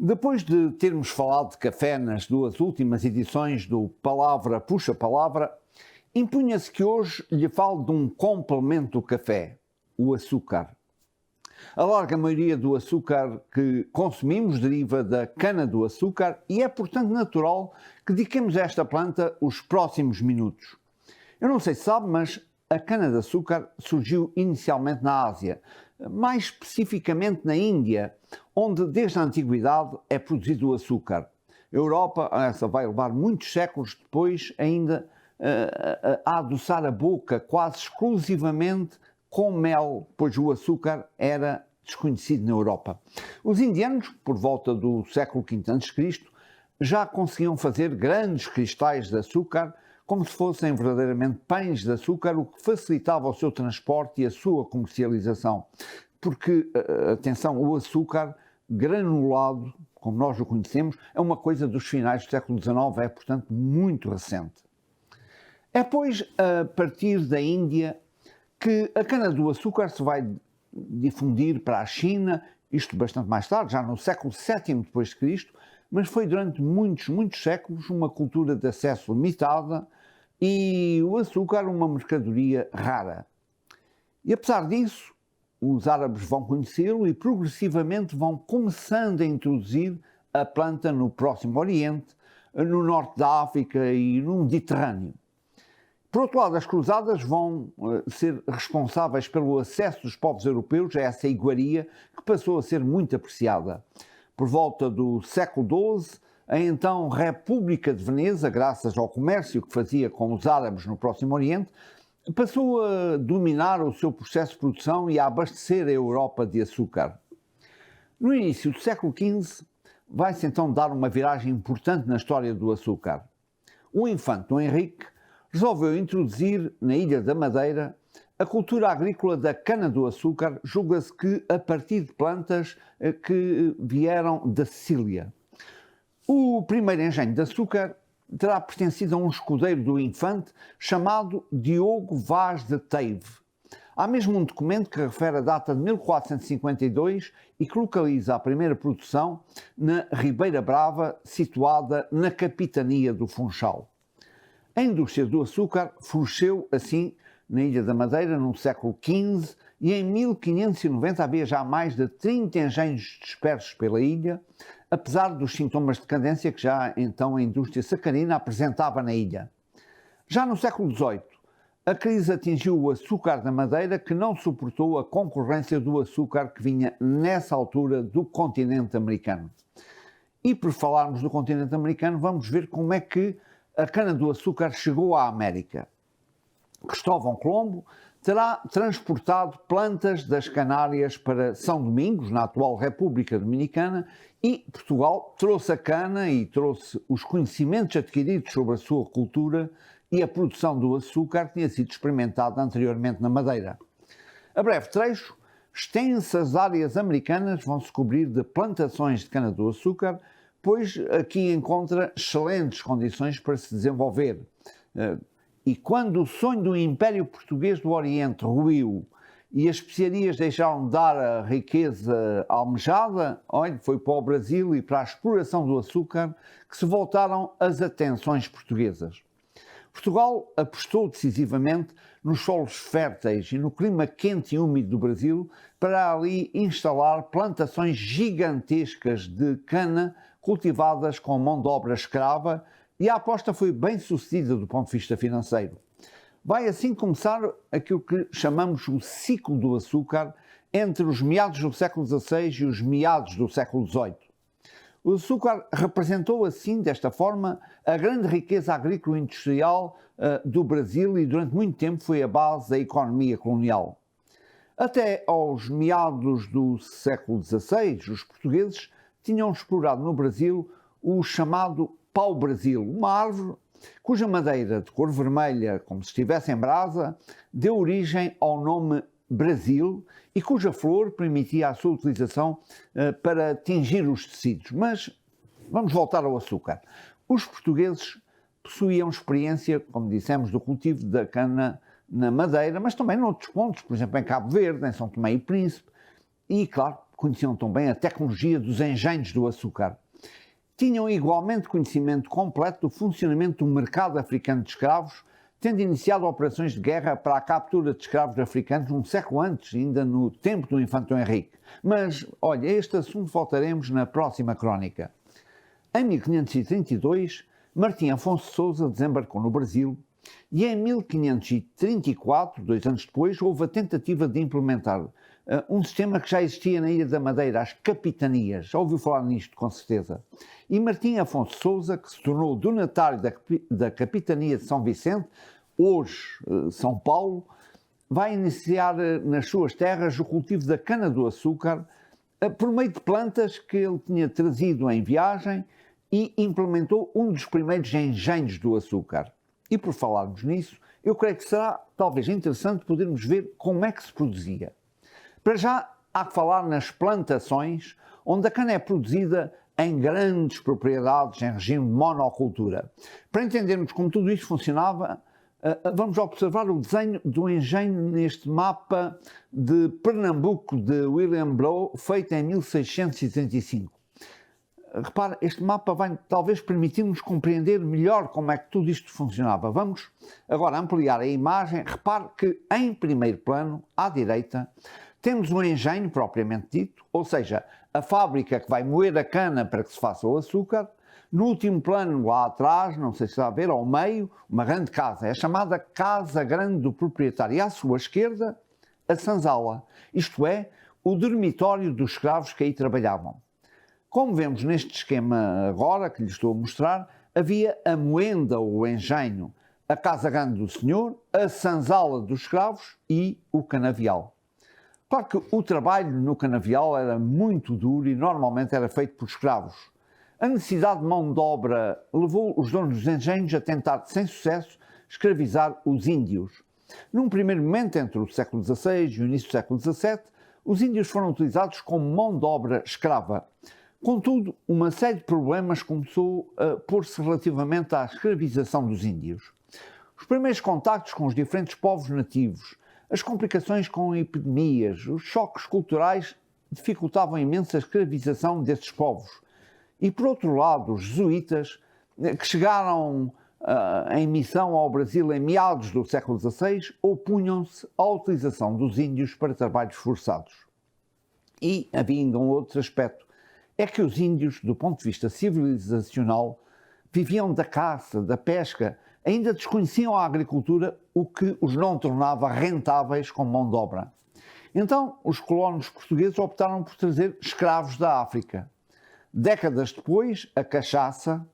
Depois de termos falado de café nas duas últimas edições do Palavra Puxa Palavra, impunha-se que hoje lhe falo de um complemento do café, o açúcar. A larga maioria do açúcar que consumimos deriva da cana-do-açúcar e é, portanto, natural que dediquemos a esta planta os próximos minutos. Eu não sei se sabe, mas a cana-de-açúcar surgiu inicialmente na Ásia, mais especificamente na Índia, onde desde a antiguidade é produzido o açúcar. A Europa, essa vai levar muitos séculos depois ainda a adoçar a boca quase exclusivamente com mel, pois o açúcar era desconhecido na Europa. Os indianos, por volta do século V a.C., já conseguiam fazer grandes cristais de açúcar como se fossem verdadeiramente pães de açúcar, o que facilitava o seu transporte e a sua comercialização. Porque, atenção, o açúcar granulado, como nós o conhecemos, é uma coisa dos finais do século XIX, é, portanto, muito recente. É, pois, a partir da Índia que a cana-do-açúcar se vai difundir para a China, isto bastante mais tarde, já no século VII d.C., mas foi durante muitos séculos uma cultura de acesso limitada e o açúcar uma mercadoria rara. E apesar disso, os árabes vão conhecê-lo e progressivamente vão começando a introduzir a planta no Próximo Oriente, no Norte da África e no Mediterrâneo. Por outro lado, as cruzadas vão ser responsáveis pelo acesso dos povos europeus a essa iguaria que passou a ser muito apreciada. Por volta do século XII, a então República de Veneza, graças ao comércio que fazia com os árabes no Próximo Oriente, passou a dominar o seu processo de produção e a abastecer a Europa de açúcar. No início do século XV, vai-se então dar uma viragem importante na história do açúcar. O infante Dom Henrique resolveu introduzir na Ilha da Madeira a cultura agrícola da cana-do-açúcar, julga-se que a partir de plantas que vieram da Sicília. O primeiro engenho de açúcar terá pertencido a um escudeiro do infante chamado Diogo Vaz de Teive. Há mesmo um documento que refere a data de 1452 e que localiza a primeira produção na Ribeira Brava, situada na capitania do Funchal. A indústria do açúcar floresceu assim na Ilha da Madeira no século XV e em 1590 havia já mais de 30 engenhos dispersos pela ilha, apesar dos sintomas de decadência que já então a indústria sacarina apresentava na ilha. Já no século XVIII, a crise atingiu o açúcar da Madeira, que não suportou a concorrência do açúcar que vinha nessa altura do continente americano. E por falarmos do continente americano, vamos ver como é que a cana-do-açúcar chegou à América. Cristóvão Colombo terá transportado plantas das Canárias para São Domingos, na atual República Dominicana, e Portugal trouxe a cana e trouxe os conhecimentos adquiridos sobre a sua cultura e a produção do açúcar que tinha sido experimentada anteriormente na Madeira. A breve trecho, extensas áreas americanas vão-se cobrir de plantações de cana-do-açúcar, pois aqui encontra excelentes condições para se desenvolver. E quando o sonho do Império Português do Oriente ruiu e as especiarias deixaram de dar a riqueza almejada, foi para o Brasil e para a exploração do açúcar que se voltaram as atenções portuguesas. Portugal apostou decisivamente nos solos férteis e no clima quente e úmido do Brasil para ali instalar plantações gigantescas de cana cultivadas com mão de obra escrava, e a aposta foi bem sucedida do ponto de vista financeiro. Vai assim começar aquilo que chamamos o ciclo do açúcar entre os meados do século XVI e os meados do século XVIII. O açúcar representou assim, desta forma, a grande riqueza agrícola e industrial do Brasil e durante muito tempo foi a base da economia colonial. Até aos meados do século XVI, os portugueses tinham explorado no Brasil o chamado pau-brasil, uma árvore cuja madeira de cor vermelha, como se estivesse em brasa, deu origem ao nome Brasil e cuja flor permitia a sua utilização para tingir os tecidos. Mas vamos voltar ao açúcar. Os portugueses possuíam experiência, como dissemos, do cultivo da cana na Madeira, mas também noutros pontos, por exemplo em Cabo Verde, em São Tomé e Príncipe, e claro, conheciam também a tecnologia dos engenhos do açúcar. Tinham igualmente conhecimento completo do funcionamento do mercado africano de escravos, tendo iniciado operações de guerra para a captura de escravos africanos um século antes, ainda no tempo do Infante Henrique. Mas, olha, este assunto voltaremos na próxima crónica. Em 1532, Martim Afonso de Sousa desembarcou no Brasil e em 1534, 2 anos depois, houve a tentativa de implementar um sistema que já existia na Ilha da Madeira, as capitanias. Já ouviu falar nisto, com certeza. E Martim Afonso de Sousa, que se tornou donatário da Capitania de São Vicente, hoje São Paulo, vai iniciar nas suas terras o cultivo da cana-do-açúcar por meio de plantas que ele tinha trazido em viagem e implementou um dos primeiros engenhos do açúcar. E por falarmos nisso, eu creio que será talvez interessante podermos ver como é que se produzia. Para já, há que falar nas plantações, onde a cana é produzida em grandes propriedades, em regime de monocultura. Para entendermos como tudo isto funcionava, vamos observar o desenho do engenho neste mapa de Pernambuco de William Blow, feito em 1675. Repara, este mapa vai talvez permitir-nos compreender melhor como é que tudo isto funcionava. Vamos agora ampliar a imagem. Repare que em primeiro plano, à direita, temos o engenho propriamente dito, ou seja, a fábrica que vai moer a cana para que se faça o açúcar. No último plano, lá atrás, não sei se está a ver, ao meio, uma grande casa, é chamada Casa Grande do Proprietário. E à sua esquerda, a senzala, isto é, o dormitório dos escravos que aí trabalhavam. Como vemos neste esquema agora, que lhe estou a mostrar, havia a moenda ou o engenho, a Casa Grande do Senhor, a senzala dos escravos e o canavial. Claro que o trabalho no canavial era muito duro e normalmente era feito por escravos. A necessidade de mão de obra levou os donos dos engenhos a tentar, sem sucesso, escravizar os índios. Num primeiro momento, entre o século XVI e o início do século XVII, os índios foram utilizados como mão de obra escrava. Contudo, uma série de problemas começou a pôr-se relativamente à escravização dos índios. Os primeiros contactos com os diferentes povos nativos, as complicações com epidemias, os choques culturais dificultavam imenso a escravização destes povos. E, por outro lado, os jesuítas, que chegaram em missão ao Brasil em meados do século XVI, opunham-se à utilização dos índios para trabalhos forçados. E havia ainda um outro aspecto, é que os índios, do ponto de vista civilizacional, viviam da caça, da pesca, ainda desconheciam a agricultura, o que os não tornava rentáveis como mão de obra. Então, os colonos portugueses optaram por trazer escravos da África. Décadas depois, a cachaça,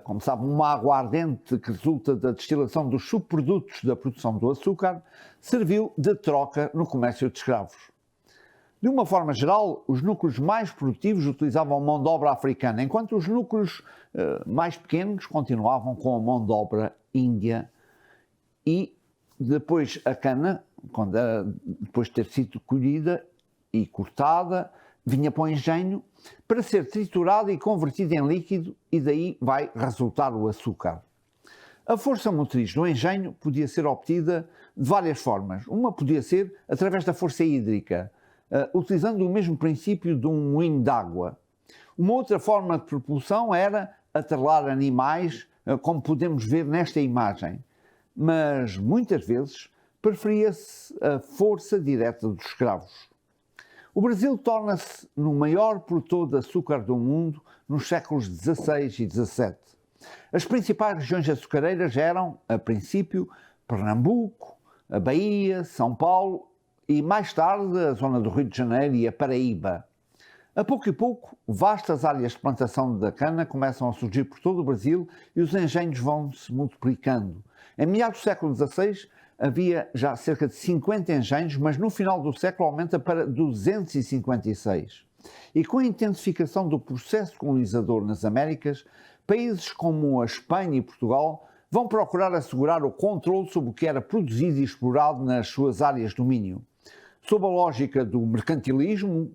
como sabe, uma aguardente que resulta da destilação dos subprodutos da produção do açúcar, serviu de troca no comércio de escravos. De uma forma geral, os núcleos mais produtivos utilizavam mão de obra africana, enquanto os núcleos mais pequenos continuavam com a mão de obra índia. E depois a cana, depois de ter sido colhida e cortada, vinha para o engenho para ser triturada e convertida em líquido, e daí vai resultar o açúcar. A força motriz do engenho podia ser obtida de várias formas. Uma podia ser através da força hídrica, utilizando o mesmo princípio de um moinho d'água. Uma outra forma de propulsão era atrelar animais, como podemos ver nesta imagem. Mas, muitas vezes, preferia-se a força direta dos escravos. O Brasil torna-se no maior produtor de açúcar do mundo nos séculos XVI e XVII. As principais regiões açucareiras eram, a princípio, Pernambuco, a Bahia, São Paulo e, mais tarde, a zona do Rio de Janeiro e a Paraíba. A pouco e pouco, vastas áreas de plantação da cana começam a surgir por todo o Brasil e os engenhos vão se multiplicando. Em meados do século XVI, havia já cerca de 50 engenhos, mas no final do século aumenta para 256. E com a intensificação do processo colonizador nas Américas, países como a Espanha e Portugal vão procurar assegurar o controle sobre o que era produzido e explorado nas suas áreas de domínio. Sob a lógica do mercantilismo,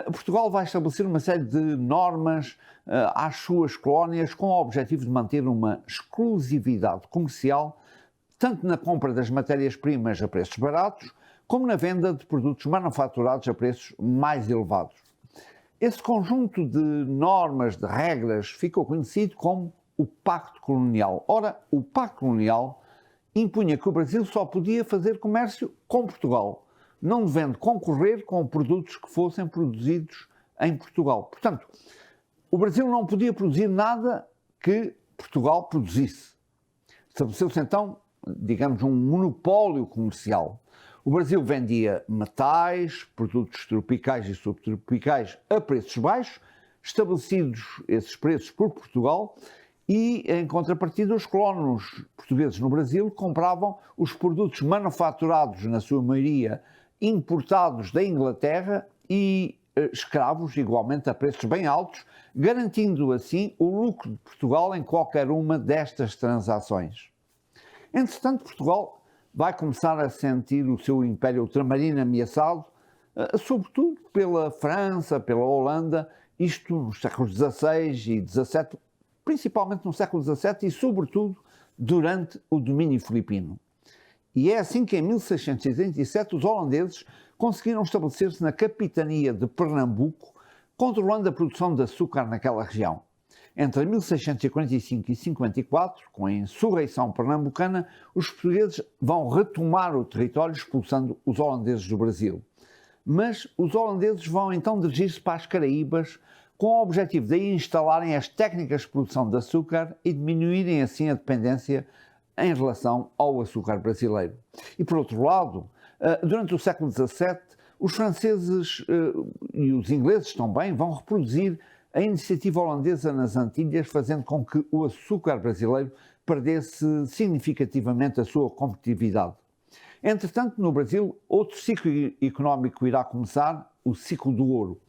Portugal vai estabelecer uma série de normas às suas colónias com o objetivo de manter uma exclusividade comercial, tanto na compra das matérias-primas a preços baratos, como na venda de produtos manufaturados a preços mais elevados. Esse conjunto de normas, de regras, ficou conhecido como o Pacto Colonial. Ora, o Pacto Colonial impunha que o Brasil só podia fazer comércio com Portugal, não devendo concorrer com produtos que fossem produzidos em Portugal. Portanto, o Brasil não podia produzir nada que Portugal produzisse. Estabeleceu-se então, digamos, um monopólio comercial. O Brasil vendia metais, produtos tropicais e subtropicais a preços baixos, estabelecidos esses preços por Portugal, e, em contrapartida, os colonos portugueses no Brasil compravam os produtos manufaturados, na sua maioria importados da Inglaterra, e escravos, igualmente a preços bem altos, garantindo assim o lucro de Portugal em qualquer uma destas transações. Entretanto, Portugal vai começar a sentir o seu império ultramarino ameaçado, sobretudo pela França, pela Holanda, isto nos séculos XVI e XVII, principalmente no século XVII e, sobretudo, durante o domínio filipino. E é assim que, em 1687, os holandeses conseguiram estabelecer-se na capitania de Pernambuco, controlando a produção de açúcar naquela região. Entre 1645 e 54, com a insurreição pernambucana, os portugueses vão retomar o território, expulsando os holandeses do Brasil. Mas os holandeses vão então dirigir-se para as Caraíbas, com o objetivo de aí instalarem as técnicas de produção de açúcar e diminuírem assim a dependência em relação ao açúcar brasileiro. E por outro lado, durante o século XVII, os franceses e os ingleses também vão reproduzir a iniciativa holandesa nas Antilhas, fazendo com que o açúcar brasileiro perdesse significativamente a sua competitividade. Entretanto, no Brasil, outro ciclo económico irá começar, o ciclo do ouro.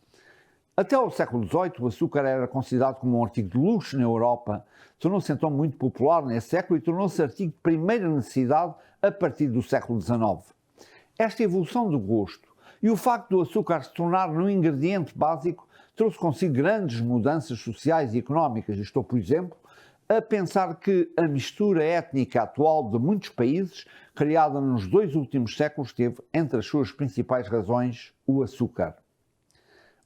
Até ao século XVIII, o açúcar era considerado como um artigo de luxo na Europa, tornou-se então muito popular nesse século e tornou-se artigo de primeira necessidade a partir do século XIX. Esta evolução do gosto e o facto do açúcar se tornar um ingrediente básico trouxe consigo grandes mudanças sociais e económicas. Estou, por exemplo, a pensar que a mistura étnica atual de muitos países, criada nos 2 últimos séculos, teve entre as suas principais razões o açúcar.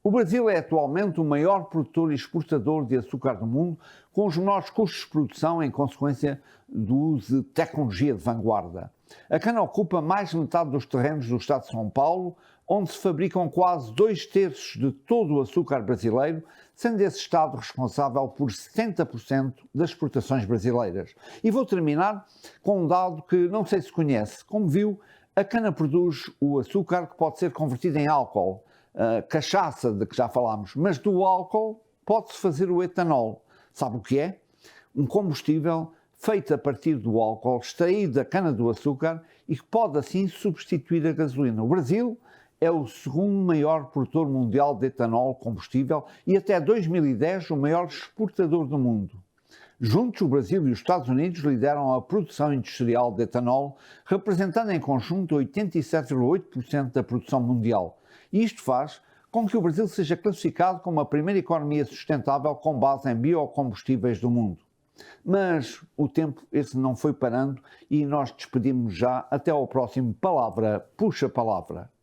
O Brasil é atualmente o maior produtor e exportador de açúcar do mundo, com os menores custos de produção em consequência do uso de tecnologia de vanguarda. A cana ocupa mais de metade dos terrenos do estado de São Paulo, onde se fabricam quase 2/3 de todo o açúcar brasileiro, sendo esse estado responsável por 70% das exportações brasileiras. E vou terminar com um dado que não sei se conhece. Como viu, a cana produz o açúcar que pode ser convertido em álcool, cachaça de que já falámos, mas do álcool pode-se fazer o etanol. Sabe o que é? Um combustível feito a partir do álcool extraído da cana-do-açúcar e que pode assim substituir a gasolina. O Brasil é o segundo maior produtor mundial de etanol combustível e até 2010 o maior exportador do mundo. Juntos, o Brasil e os Estados Unidos lideram a produção industrial de etanol, representando em conjunto 87,8% da produção mundial. E isto faz com que o Brasil seja classificado como a primeira economia sustentável com base em biocombustíveis do mundo. Mas o tempo esse não foi parando e nós despedimos já. Até ao próximo Palavra Puxa Palavra.